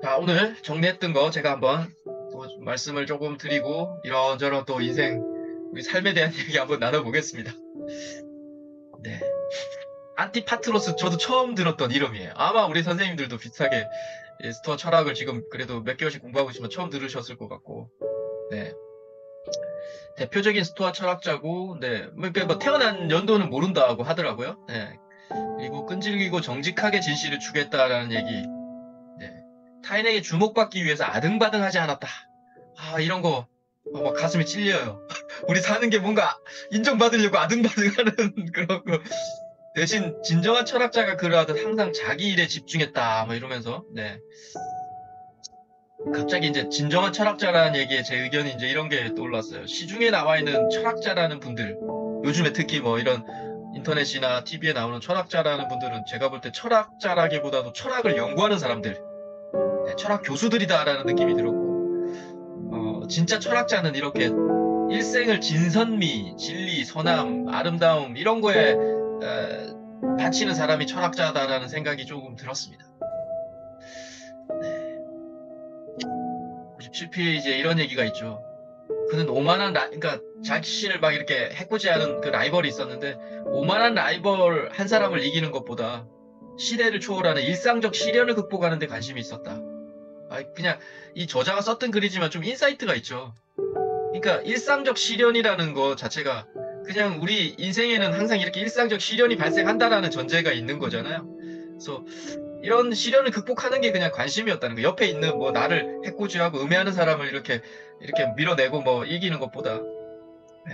자, 오늘 정리했던 거 제가 한번 또 말씀을 조금 드리고 이런저런 또 인생, 우리 삶에 대한 얘기 한번 나눠보겠습니다. 네. 안티파트로스 저도 처음 들었던 이름이에요. 아마 우리 선생님들도 비슷하게 스토아 철학을 지금 그래도 몇 개월씩 공부하고 있으면 처음 들으셨을 것 같고, 네. 대표적인 스토아 철학자고, 네. 뭐 태어난 연도는 모른다고 하더라고요. 네. 그리고 끈질기고 정직하게 진실을 추구했다라는 얘기. 네. 타인에게 주목받기 위해서 아등바등하지 않았다. 아, 이런 거, 막 가슴이 찔려요. 우리 사는 게 뭔가 인정받으려고 아등바등하는 그런 거. 대신 진정한 철학자가 그러하듯 항상 자기 일에 집중했다. 뭐 이러면서, 네. 갑자기 이제 진정한 철학자라는 얘기에 제 의견이 이제 이런 게 떠올랐어요. 시중에 나와 있는 철학자라는 분들, 요즘에 특히 뭐 이런 인터넷이나 TV에 나오는 철학자라는 분들은 제가 볼 때 철학자라기보다도 철학을 연구하는 사람들, 네, 철학 교수들이다라는 느낌이 들었고, 진짜 철학자는 이렇게 일생을 진선미, 진리, 선함, 아름다움 이런 거에 바치는 사람이 철학자다라는 생각이 조금 들었습니다. 네. 97페이지에 이런 얘기가 있죠. 그는 오만한 그러니까 자신을 막 이렇게 해코지하는 그 라이벌이 있었는데 오만한 라이벌 한 사람을 이기는 것보다 시대를 초월하는 일상적 시련을 극복하는 데 관심이 있었다. 그냥 이 저자가 썼던 글이지만 좀 인사이트가 있죠. 그러니까 일상적 시련이라는 거 자체가 그냥 우리 인생에는 항상 이렇게 일상적 시련이 발생한다라는 전제가 있는 거잖아요. 그래서 이런 시련을 극복하는 게 그냥 관심이었다는 거. 옆에 있는 뭐 나를 해코지하고 음해하는 사람을 이렇게 밀어내고 뭐 이기는 것보다. 네.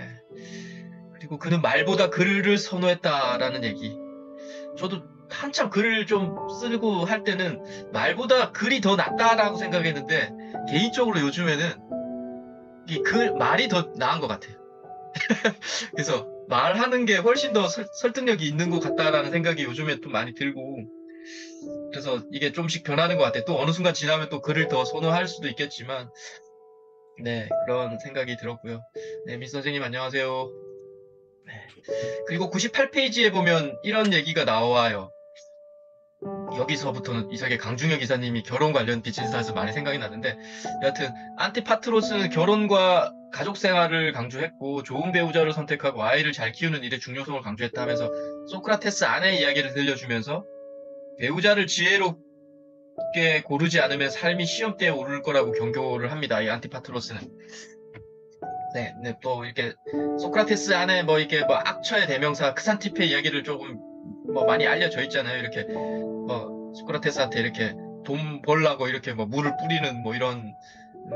그리고 그는 말보다 글을 선호했다라는 얘기. 저도 한참 글을 좀 쓰고 할 때는 말보다 글이 더 낫다라고 생각했는데 개인적으로 요즘에는 말이 더 나은 것 같아요. 그래서 말하는 게 훨씬 더 설득력이 있는 것 같다라는 생각이 요즘에 좀 많이 들고 그래서 이게 좀씩 변하는 것 같아요. 또 어느 순간 지나면 또 글을 더 선호할 수도 있겠지만 네, 그런 생각이 들었고요. 네, 미스 선생님 안녕하세요. 네. 그리고 98페이지에 보면 이런 얘기가 나와요. 여기서부터는 이상하게 강중혁 이사님이 결혼 관련 비즈니스에서 많이 생각이 나는데 여하튼 안티파트로스는 결혼과 가족 생활을 강조했고 좋은 배우자를 선택하고 아이를 잘 키우는 일의 중요성을 강조했다 하면서 소크라테스 아내의 이야기를 들려주면서 배우자를 지혜롭게 고르지 않으면 삶이 시험대에 오를 거라고 경고를 합니다. 이 안티파트로스는. 네, 네, 또 이렇게 소크라테스 안에 뭐 이렇게 뭐 악처의 대명사 크산티페 이야기를 조금 뭐 많이 알려져 있잖아요. 이렇게 뭐 소크라테스한테 이렇게 돈 벌라고 이렇게 뭐 물을 뿌리는 뭐 이런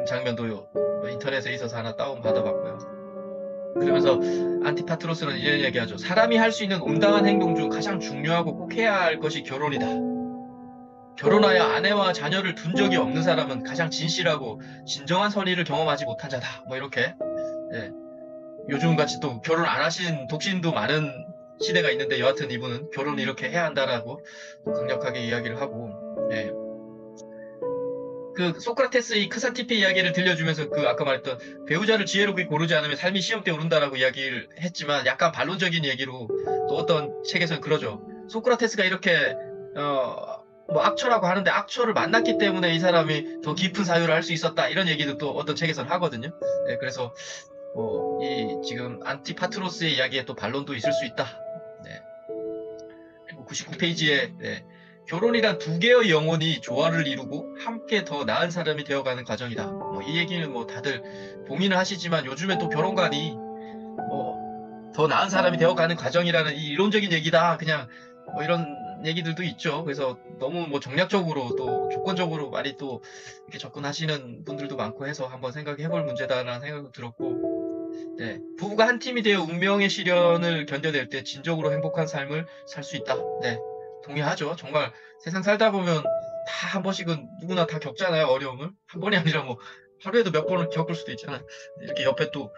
장면도 뭐 인터넷에 있어서 하나 다운 받아봤고요. 그러면서 안티파트로스는 이런 얘기하죠. 사람이 할 수 있는 온당한 행동 중 가장 중요하고 꼭 해야 할 것이 결혼이다. 결혼하여 아내와 자녀를 둔 적이 없는 사람은 가장 진실하고 진정한 선의를 경험하지 못한 자다. 뭐 이렇게. 예. 요즘같이 또 결혼 안 하신 독신도 많은 시대가 있는데 여하튼 이분은 결혼 이렇게 해야 한다라고 강력하게 이야기를 하고 예. 그 소크라테스의 크산티페 이야기를 들려주면서 그 아까 말했던 배우자를 지혜롭게 고르지 않으면 삶이 시험대에 오른다라고 이야기를 했지만 약간 반론적인 얘기로 또 어떤 책에서는 그러죠. 소크라테스가 이렇게 뭐 악처라고 하는데 악처를 만났기 때문에 이 사람이 더 깊은 사유를 할 수 있었다 이런 얘기도 또 어떤 책에서는 하거든요. 네, 그래서 이 지금 안티파트로스의 이야기에 또 반론도 있을 수 있다. 네. 그리고 99페이지에 결혼이란 두 개의 영혼이 조화를 이루고 함께 더 나은 사람이 되어가는 과정이다. 뭐 이 얘기는 뭐 다들 동의는 하시지만 요즘에 또 결혼관이 뭐 더 나은 사람이 되어가는 과정이라는 이 이론적인 얘기다. 그냥 뭐 이런 얘기들도 있죠. 그래서 너무 뭐 정략적으로 또 조건적으로 많이 또 이렇게 접근하시는 분들도 많고 해서 한번 생각해 볼 문제다라는 생각도 들었고 네, 부부가 한 팀이 되어 운명의 시련을 견뎌낼 때 진정으로 행복한 삶을 살 수 있다. 네, 동의하죠. 정말 세상 살다 보면 다 한 번씩은 누구나 다 겪잖아요. 어려움을. 한 번이 아니라 뭐 하루에도 몇 번을 겪을 수도 있잖아요. 이렇게 옆에 또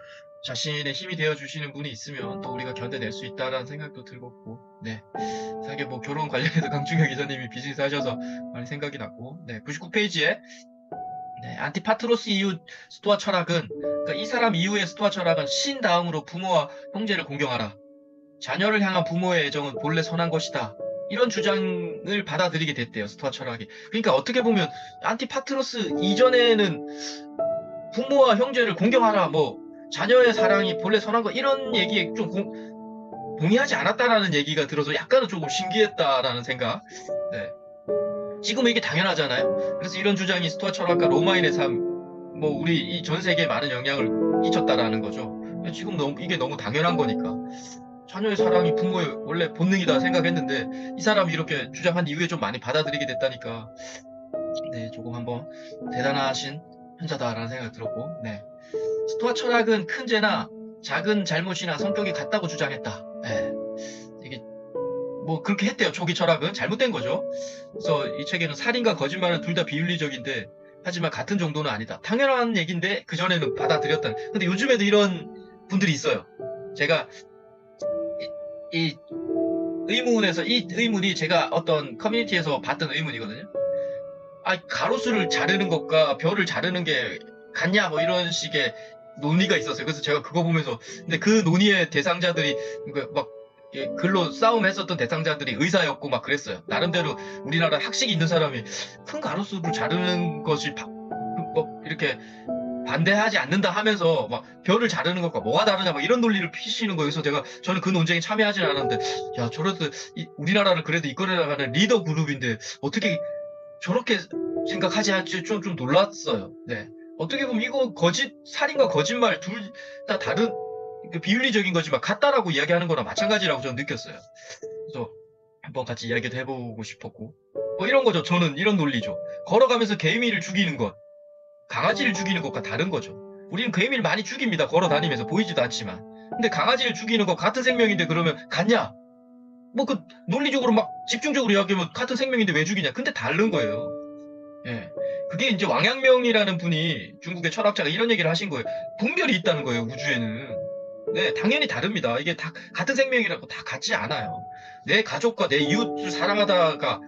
자신의 힘이 되어 주시는 분이 있으면 또 우리가 견뎌낼 수 있다라는 생각도 들었고, 네. 사실 뭐 결혼 관련해서 강중혁 기자님이 비즈니스 하셔서 많이 생각이 났고, 네. 99페이지에 네, 안티파트로스 이후 스토아 철학은 그러니까 이 사람 이후의 스토아 철학은 신 다음으로 부모와 형제를 공경하라. 자녀를 향한 부모의 애정은 본래 선한 것이다. 이런 주장을 받아들이게 됐대요. 스토아 철학이. 그러니까 어떻게 보면 안티파트로스 이전에는 부모와 형제를 공경하라, 뭐 자녀의 사랑이 본래 선한 거 이런 얘기에 좀 동의하지 않았다라는 얘기가 들어서 약간은 조금 신기했다라는 생각. 네. 지금은 이게 당연하잖아요. 그래서 이런 주장이 스토아 철학과 로마인의 삶, 뭐 우리 이 전 세계에 많은 영향을 끼쳤다라는 거죠. 지금 이게 너무 당연한 거니까. 자녀의 사랑이 부모의 원래 본능이다 생각했는데 이 사람이 이렇게 주장한 이후에 좀 많이 받아들이게 됐다니까, 네, 조금 한번 대단하신 현자다라는 생각이 들었고, 네. 스토아 철학은 큰 죄나 작은 잘못이나 성격이 같다고 주장했다. 네. 이게 뭐 그렇게 했대요. 초기 철학은 잘못된 거죠. 그래서 이 책에는 살인과 거짓말은 둘 다 비윤리적인데 하지만 같은 정도는 아니다. 당연한 얘기인데 그전에는 받아들였다. 근데 요즘에도 이런 분들이 있어요. 제가 이 의문에서, 이 의문이 제가 어떤 커뮤니티에서 봤던 의문이거든요. 가로수를 자르는 것과 벼를 자르는 게 같냐, 뭐 이런 식의 논의가 있었어요. 그래서 제가 그거 보면서, 근데 그 논의의 대상자들이 막 글로 싸움했었던 대상자들이 의사였고 막 그랬어요. 나름대로 우리나라 학식이 있는 사람이 큰 가로수를 자르는 것이 뭐 이렇게 반대하지 않는다 하면서 막 벼를 자르는 것과 뭐가 다르냐 막 이런 논리를 피시는 거예요. 그래서 저는 그 논쟁에 참여하진 않았는데, 야, 저래도 우리나라는 그래도 이끌어 나가는 리더 그룹인데 어떻게 저렇게 생각하지 할지 좀 놀랐어요. 네. 어떻게 보면 이거 살인과 거짓말 둘 다 다른 비윤리적인 거지만 같다라고 이야기하는 거랑 마찬가지라고 저는 느꼈어요. 그래서 한번 같이 이야기도 해보고 싶었고, 뭐 이런 거죠. 저는 이런 논리죠. 걸어가면서 개미를 죽이는 것, 강아지를 죽이는 것과 다른 거죠. 우리는 개미를 많이 죽입니다. 걸어 다니면서 보이지도 않지만. 근데 강아지를 죽이는 거 같은 생명인데 그러면 같냐? 뭐 그 논리적으로 막 집중적으로 이야기하면 같은 생명인데 왜 죽이냐? 근데 다른 거예요. 예. 그게 이제 왕양명이라는 분이, 중국의 철학자가 이런 얘기를 하신 거예요. 분별이 있다는 거예요, 우주에는. 네, 당연히 다릅니다. 이게 다 같은 생명이라고 다 같지 않아요. 내 가족과 내 이웃을 사랑하다가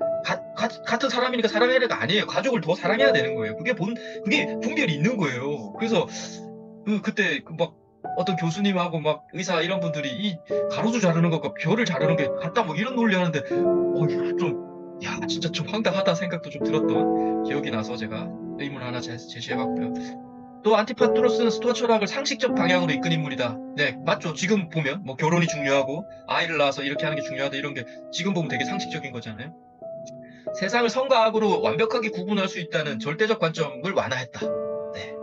같은 사람이니까 사랑해야가 아니에요. 가족을 더 사랑해야 되는 거예요. 그게 분별이 있는 거예요. 그래서 그때 막 어떤 교수님하고 막 의사 이런 분들이 이 가로수 자르는 것과 벼를 자르는 게 같다 뭐 이런 논리 하는데, 진짜 좀 황당하다 생각도 좀 들었던 기억이 나서 제가 의문 하나 제시해봤고요. 또 안티파트로스는 스토아 철학을 상식적 방향으로 이끈 인물이다. 네, 맞죠. 지금 보면 뭐 결혼이 중요하고 아이를 낳아서 이렇게 하는 게 중요하다, 이런 게 지금 보면 되게 상식적인 거잖아요. 세상을 선과 악으로 완벽하게 구분할 수 있다는 절대적 관점을 완화했다. 네.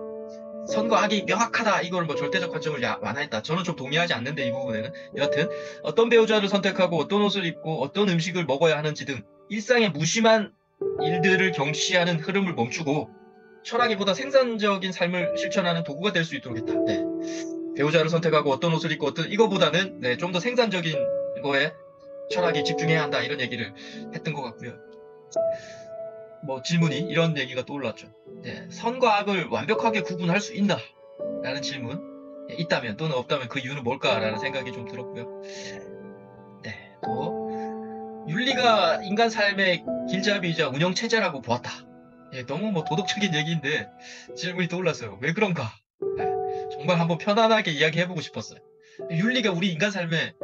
선과 악이 명확하다, 이걸 뭐 절대적 관점을 완화했다. 저는 좀 동의하지 않는데, 이 부분에는. 여하튼 어떤 배우자를 선택하고 어떤 옷을 입고 어떤 음식을 먹어야 하는지 등 일상의 무심한 일들을 경시하는 흐름을 멈추고 철학이보다 생산적인 삶을 실천하는 도구가 될 수 있도록 했다. 네. 배우자를 선택하고 어떤 옷을 입고 이거보다는, 네, 좀 더 생산적인 거에 철학이 집중해야 한다, 이런 얘기를 했던 것 같고요. 뭐 질문이 이런 얘기가 떠올랐죠. 네, 선과 악을 완벽하게 구분할 수 있나? 라는 질문. 네, 있다면 또는 없다면 그 이유는 뭘까라는 생각이 좀 들었고요. 네, 또 윤리가 인간 삶의 길잡이이자 운영체제라고 보았다. 예, 너무 뭐 도덕적인 얘기인데 질문이 떠올랐어요. 왜 그런가? 네, 정말 한번 편안하게 이야기해보고 싶었어요. 윤리가 우리 인간 삶의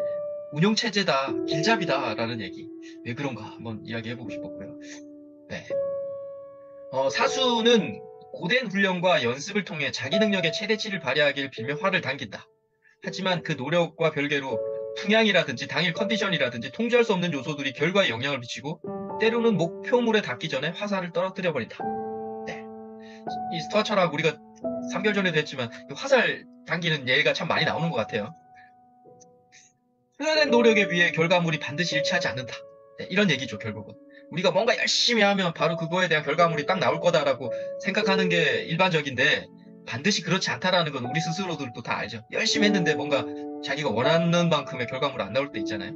운영체제다, 길잡이다라는 얘기. 왜 그런가? 한번 이야기해보고 싶었고요. 네. 사수는 고된 훈련과 연습을 통해 자기 능력의 최대치를 발휘하길 빌며 활을 당긴다. 하지만 그 노력과 별개로 풍향이라든지 당일 컨디션이라든지 통제할 수 없는 요소들이 결과에 영향을 미치고 때로는 목표물에 닿기 전에 화살을 떨어뜨려 버린다. 네. 이 스토아 철학 우리가 3개월 전에도 했지만 화살 당기는 예가 참 많이 나오는 것 같아요. 수련된 노력에 비해 결과물이 반드시 일치하지 않는다. 네, 이런 얘기죠, 결국은. 우리가 뭔가 열심히 하면 바로 그거에 대한 결과물이 딱 나올 거다라고 생각하는 게 일반적인데, 반드시 그렇지 않다라는 건 우리 스스로들도 다 알죠. 열심히 했는데 뭔가 자기가 원하는 만큼의 결과물이 안 나올 때 있잖아요.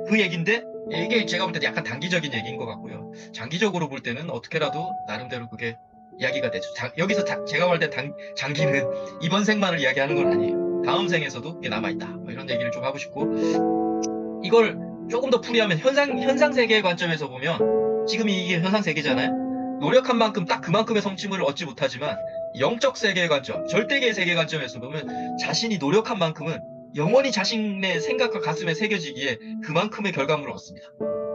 그 얘기인데, 이게 제가 볼 때 약간 단기적인 얘기인 것 같고요. 장기적으로 볼 때는 어떻게라도 나름대로 그게 이야기가 되죠. 여기서 제가 볼 때 장기는 이번 생만을 이야기하는 건 아니에요. 다음 생에서도 이게 남아있다, 뭐 이런 얘기를 좀 하고 싶고, 이걸 조금 더 풀이하면 현상 세계의 관점에서 보면 지금 이게 현상 세계잖아요. 노력한 만큼 딱 그만큼의 성취물을 얻지 못하지만 영적 세계의 관점, 절대계의 세계 관점에서 보면 자신이 노력한 만큼은 영원히 자신의 생각과 가슴에 새겨지기에 그만큼의 결과물을 얻습니다.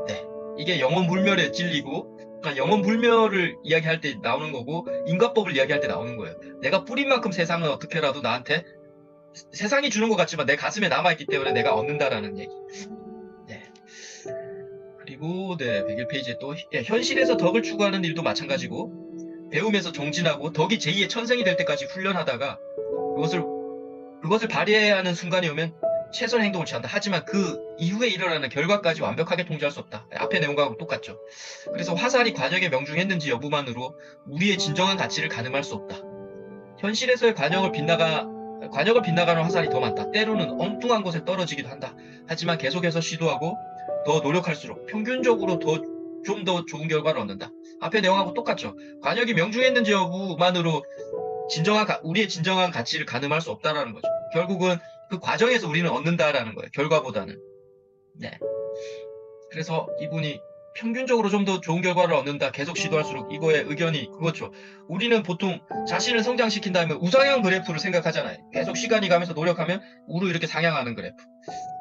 네. 이게 영원불멸의 진리고, 그러니까 영원불멸을 이야기할 때 나오는 거고, 인과법을 이야기할 때 나오는 거예요. 내가 뿌린 만큼 세상은 어떻게라도 나한테 세상이 주는 것 같지만 내 가슴에 남아있기 때문에 내가 얻는다라는 얘기. 네. 그리고 네, 101페이지에 또 현실에서 덕을 추구하는 일도 마찬가지고, 배움에서 정진하고 덕이 제2의 천생이 될 때까지 훈련하다가 그것을 발휘해야 하는 순간이 오면 최선의 행동을 취한다. 하지만 그 이후에 일어나는 결과까지 완벽하게 통제할 수 없다. 앞의 내용과 똑같죠. 그래서 화살이 관역에 명중했는지 여부만으로 우리의 진정한 가치를 가늠할 수 없다. 현실에서의 관역을 빗나가는 화살이 더 많다. 때로는 엉뚱한 곳에 떨어지기도 한다. 하지만 계속해서 시도하고 더 노력할수록 평균적으로 좀 더 좋은 결과를 얻는다. 앞의 내용하고 똑같죠. 관역이 명중했는지 여부만으로 우리의 진정한 가치를 가늠할 수 없다라는 거죠. 결국은 그 과정에서 우리는 얻는다라는 거예요. 결과보다는. 네. 그래서 이분이 평균적으로 좀 더 좋은 결과를 얻는다. 계속 시도할수록 이거의 의견이 그거죠. 우리는 보통 자신을 성장시킨다면 우상향 그래프를 생각하잖아요. 계속 시간이 가면서 노력하면 우로 이렇게 상향하는 그래프.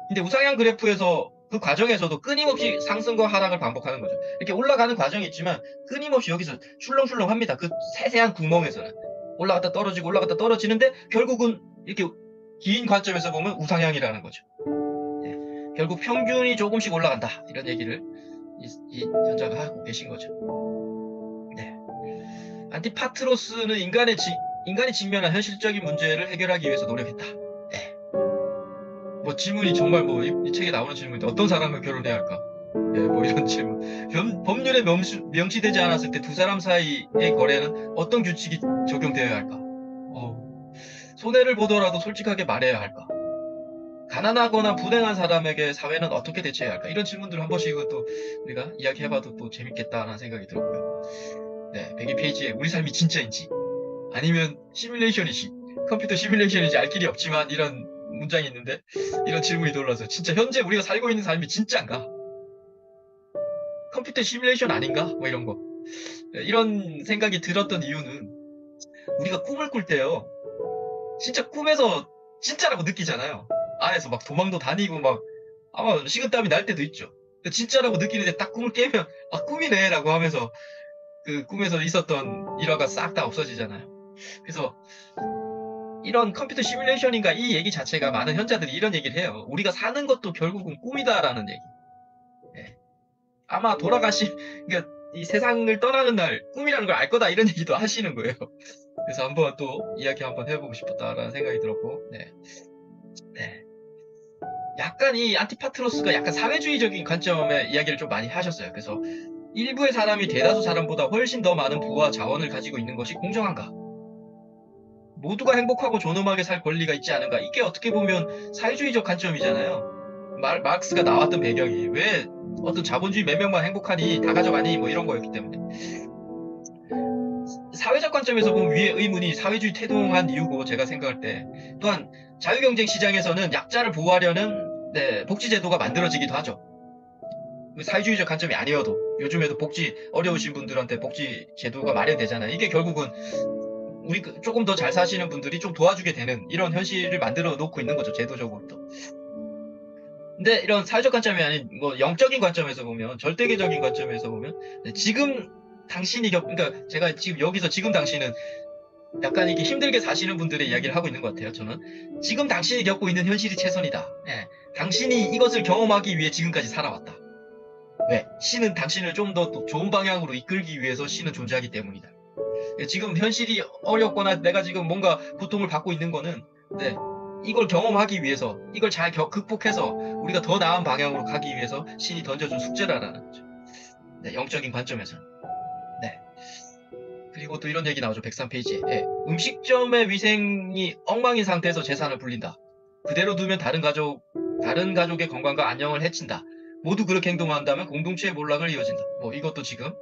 근데 우상향 그래프에서 그 과정에서도 끊임없이 상승과 하락을 반복하는 거죠. 이렇게 올라가는 과정이 있지만 끊임없이 여기서 출렁출렁 합니다. 그 세세한 구멍에서는. 올라갔다 떨어지고 올라갔다 떨어지는데 결국은 이렇게 긴 관점에서 보면 우상향이라는 거죠. 네. 결국 평균이 조금씩 올라간다. 이런 얘기를 이 현자가 하고 계신 거죠. 네. 안티파트로스는 인간이 직면한 현실적인 문제를 해결하기 위해서 노력했다. 네. 뭐 질문이 정말 이 책에 나오는 질문인데 어떤 사람과 결혼해야 할까? 네, 뭐 이런 질문. 법률에 명시되지 않았을 때 두 사람 사이의 거래는 어떤 규칙이 적용되어야 할까? 손해를 보더라도 솔직하게 말해야 할까? 가난하거나 불행한 사람에게 사회는 어떻게 대처해야 할까? 이런 질문들을 한 번씩은 또 우리가 이야기해봐도 또 재밌겠다라는 생각이 들었고요. 네, 102페이지에 우리 삶이 진짜인지 아니면 시뮬레이션이지 컴퓨터 시뮬레이션인지 알 길이 없지만 이런 문장이 있는데 이런 질문이 떠올라서 진짜 현재 우리가 살고 있는 삶이 진짜인가? 컴퓨터 시뮬레이션 아닌가? 뭐 이런 거. 이런 생각이 들었던 이유는 우리가 꿈을 꿀 때요. 진짜 꿈에서 진짜라고 느끼잖아요. 안에서 막 도망도 다니고 막 아마 식은땀이 날 때도 있죠. 진짜라고 느끼는데 딱 꿈을 깨면 아 꿈이네 라고 하면서 그 꿈에서 있었던 일화가 싹 다 없어지잖아요. 그래서 이런 컴퓨터 시뮬레이션인가 이 얘기 자체가 많은 현자들이 이런 얘기를 해요. 우리가 사는 것도 결국은 꿈이다라는 얘기. 네. 아마 그러니까 이 세상을 떠나는 날 꿈이라는 걸 알 거다 이런 얘기도 하시는 거예요. 그래서 한번 또 이야기 한번 해보고 싶었다라는 생각이 들었고, 네. 네. 약간 이 안티파트로스가 약간 사회주의적인 관점의 이야기를 좀 많이 하셨어요. 그래서 일부의 사람이 대다수 사람보다 훨씬 더 많은 부와 자원을 가지고 있는 것이 공정한가? 모두가 행복하고 존엄하게 살 권리가 있지 않은가? 이게 어떻게 보면 사회주의적 관점이잖아요. 마르크스가 나왔던 배경이 왜 어떤 자본주의 몇 명만 행복하니 다 가져가니 뭐 이런 거였기 때문에 사회적 관점에서 보면 위의 의문이 사회주의 태동한 이유고 제가 생각할 때 또한 자유경쟁 시장에서는 약자를 보호하려는 복지제도가 만들어지기도 하죠. 사회주의적 관점이 아니어도 요즘에도 어려우신 분들한테 복지제도가 마련되잖아요. 이게 결국은 우리 조금 더 잘 사시는 분들이 좀 도와주게 되는 이런 현실을 만들어 놓고 있는 거죠. 제도적으로도. 근데 이런 사회적 관점이 아닌 뭐 영적인 관점에서 보면 절대계적인 관점에서 보면 지금 당신이 그러니까 제가 지금 여기서 지금 당신은 약간 이게 힘들게 사시는 분들의 이야기를 하고 있는 것 같아요. 저는 지금 당신이 겪고 있는 현실이 최선이다. 예, 당신이 이것을 경험하기 위해 지금까지 살아왔다. 왜? 신은 당신을 좀 더 좋은 방향으로 이끌기 위해서 신은 존재하기 때문이다. 지금 현실이 어렵거나 내가 지금 뭔가 고통을 받고 있는 거는 이걸 경험하기 위해서 이걸 잘 극복해서 우리가 더 나은 방향으로 가기 위해서 신이 던져준 숙제라는 거죠. 네, 영적인 관점에서. 네. 그리고 또 이런 얘기 나오죠. 103페이지에. 음식점의 위생이 엉망인 상태에서 재산을 불린다. 그대로 두면 다른 가족의 건강과 안녕을 해친다. 모두 그렇게 행동한다면 공동체의 몰락을 이어진다. 뭐 이것도 지금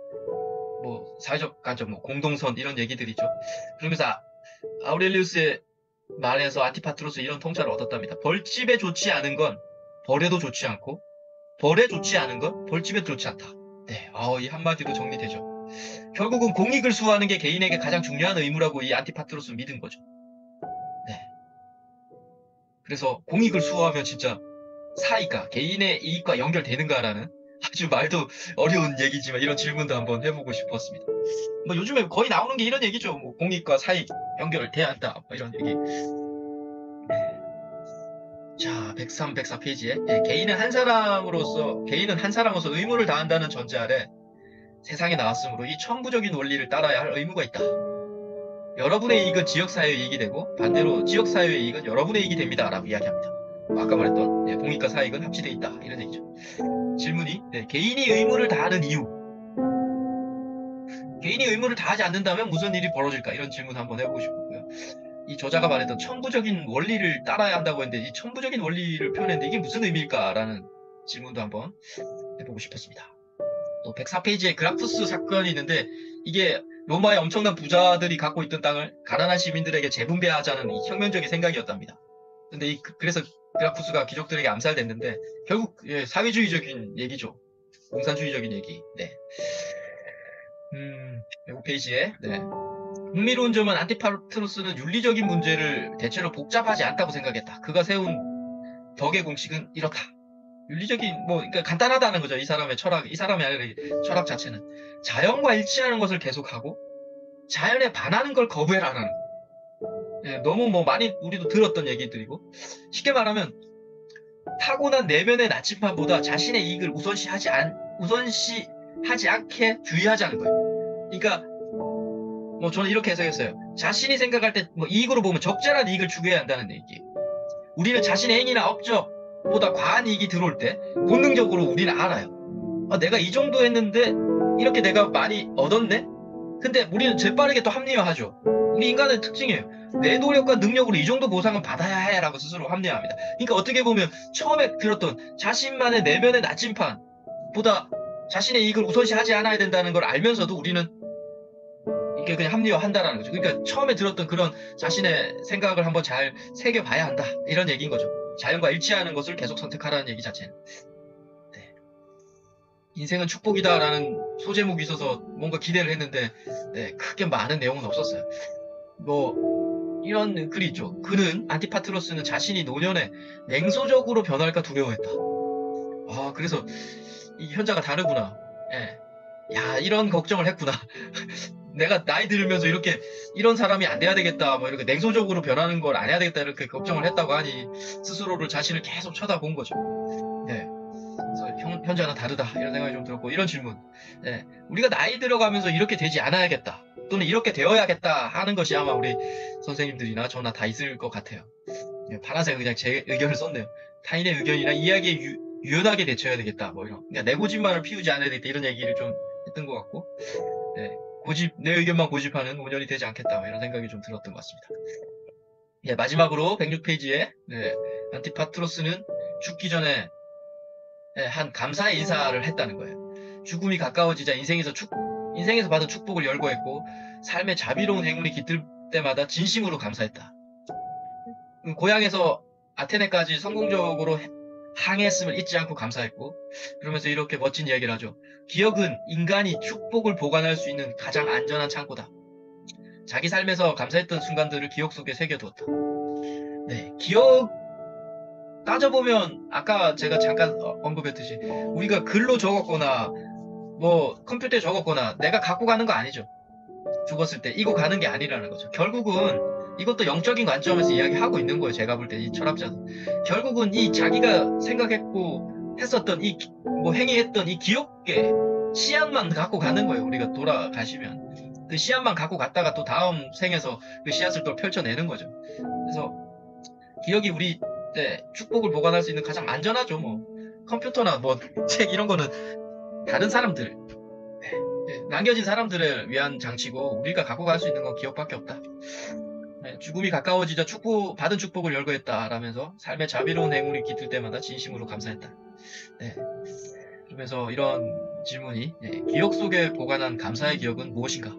뭐 사회적 관점, 뭐 공동선 이런 얘기들이죠. 그러면서 아우렐리우스의 말에서 안티파트로스 이런 통찰을 얻었답니다. 벌집에 좋지 않은 건 벌에도 좋지 않고 벌에 좋지 않은 건 벌집에도 좋지 않다. 네, 이 한마디로 정리되죠. 결국은 공익을 수호하는 게 개인에게 가장 중요한 의무라고 이 안티파트로스는 믿은 거죠. 네. 그래서 공익을 수호하면 진짜 사이가 개인의 이익과 연결되는가라는 아주 말도 어려운 얘기지만 이런 질문도 한번 해보고 싶었습니다. 뭐 요즘에 거의 나오는 게 이런 얘기죠. 뭐 공익과 사익 연결돼야 한다. 뭐 이런 얘기. 네. 자, 103, 104페이지에 개인은 한 사람으로서 의무를 다한다는 전제 아래 세상에 나왔으므로 이 천부적인 원리를 따라야 할 의무가 있다. 여러분의 이익은 지역사회의 이익이 되고 반대로 지역사회의 이익은 여러분의 이익이 됩니다. 라고 이야기합니다. 아까 말했던 공익과 사익은 합치되어 있다. 이런 얘기죠. 질문이 개인이 의무를 다하는 이유. 개인이 의무를 다하지 않는다면 무슨 일이 벌어질까? 이런 질문 한번 해보고 싶고요. 이 저자가 말했던 천부적인 원리를 따라야 한다고 했는데 이 천부적인 원리를 표현했는데 이게 무슨 의미일까라는 질문도 한번 해보고 싶었습니다. 또 104페이지에 그라푸스 사건이 있는데 이게 로마의 엄청난 부자들이 갖고 있던 땅을 가난한 시민들에게 재분배하자는 이 혁명적인 생각이었답니다. 근데 그래서 그라푸스가 귀족들에게 암살됐는데 결국 사회주의적인 얘기죠. 공산주의적인 얘기. 네. 105페이지에 흥미로운 점은 안티파트로스는 윤리적인 문제를 대체로 복잡하지 않다고 생각했다. 그가 세운 덕의 공식은 이렇다. 윤리적인 그러니까 간단하다는 거죠. 이 사람의 철학, 이 사람의 아니라 철학 자체는 자연과 일치하는 것을 계속하고 자연에 반하는 걸 거부해라라는. 너무 많이 우리도 들었던 얘기들이고 쉽게 말하면 타고난 내면의 나침반보다 자신의 이익을 우선시하지 않게 주의하자는 거예요. 그러니까 저는 이렇게 해석했어요. 자신이 생각할 때 이익으로 보면 적절한 이익을 추구해야 한다는 얘기. 우리는 자신의 행위나 업적보다 과한 이익이 들어올 때 본능적으로 우리는 알아요. 내가 이 정도 했는데 이렇게 내가 많이 얻었네? 근데 우리는 재빠르게 또 합리화하죠. 우리 인간의 특징이에요. 내 노력과 능력으로 이 정도 보상은 받아야 해 라고 스스로 합리화합니다. 그러니까 어떻게 보면 처음에 들었던 자신만의 내면의 나침판보다 자신의 이익을 우선시하지 않아야 된다는 걸 알면서도 우리는 이게 그냥 합리화한다라는 거죠. 그러니까 처음에 들었던 그런 자신의 생각을 한번 잘 새겨봐야 한다. 이런 얘기인 거죠. 자연과 일치하는 것을 계속 선택하라는 얘기 자체는. 네. 인생은 축복이다라는 소제목이 있어서 뭔가 기대를 했는데 크게 많은 내용은 없었어요. 이런 글이 있죠. 그는 안티파트로스는 자신이 노년에 냉소적으로 변할까 두려워했다. 그래서 이 현자가 다르구나. 야, 이런 걱정을 했구나. 내가 나이 들으면서 이런 사람이 안 돼야 되겠다. 이렇게 냉소적으로 변하는 걸 안 해야 되겠다. 이렇게 걱정을 했다고 하니 스스로를 자신을 계속 쳐다본 거죠. 그래서 현자는 다르다. 이런 생각이 좀 들었고 이런 질문. 우리가 나이 들어가면서 이렇게 되지 않아야겠다. 또는 이렇게 되어야겠다 하는 것이 아마 우리 선생님들이나 저나 다 있을 것 같아요. 파란색 그냥 제 의견을 썼네요. 타인의 의견이나 이야기에 유연하게 대처해야 되겠다. 그러니까 내 고집만을 피우지 않아야 되겠다. 이런 얘기를 좀 했던 것 같고 내 의견만 고집하는 5년이 되지 않겠다. 이런 생각이 좀 들었던 것 같습니다. 마지막으로 106페이지에 안티파트로스는 죽기 전에 한 감사의 인사를 했다는 거예요. 죽음이 가까워지자 인생에서 받은 축복을 열거했고 삶의 자비로운 행운이 깃들 때마다 진심으로 감사했다. 고향에서 아테네까지 성공적으로 항해했음을 잊지 않고 감사했고 그러면서 이렇게 멋진 이야기를 하죠. 기억은 인간이 축복을 보관할 수 있는 가장 안전한 창고다. 자기 삶에서 감사했던 순간들을 기억 속에 새겨두었다. 기억 따져보면 아까 제가 잠깐 언급했듯이 우리가 글로 적었거나 컴퓨터에 적었거나 내가 갖고 가는 거 아니죠. 죽었을 때 이거 가는 게 아니라는 거죠. 결국은 이것도 영적인 관점에서 이야기하고 있는 거예요. 제가 볼 때 이 철학자는 결국은 이 자기가 생각했고 했었던 행위했던 이 기억의 씨앗만 갖고 가는 거예요. 우리가 돌아가시면 그 씨앗만 갖고 갔다가 또 다음 생에서 그 씨앗을 또 펼쳐내는 거죠. 그래서 기억이 우리 축복을 보관할 수 있는 가장 안전하죠. 컴퓨터나 책 이런 거는 다른 사람들 남겨진 사람들을 위한 장치고 우리가 갖고 갈 수 있는 건 기억밖에 없다. 죽음이 가까워지자 받은 축복을 열거했다라면서 삶의 자비로운 행운이 깃들 때마다 진심으로 감사했다. 그러면서 이런 질문이 기억 속에 보관한 감사의 기억은 무엇인가?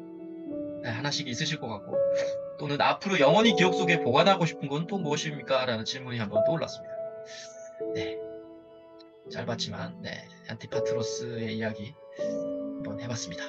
하나씩 있으실 것 같고 또는 앞으로 영원히 기억 속에 보관하고 싶은 건 또 무엇입니까? 라는 질문이 한번 떠올랐습니다. 짧았지만 안티파트로스의 이야기 한번 해봤습니다.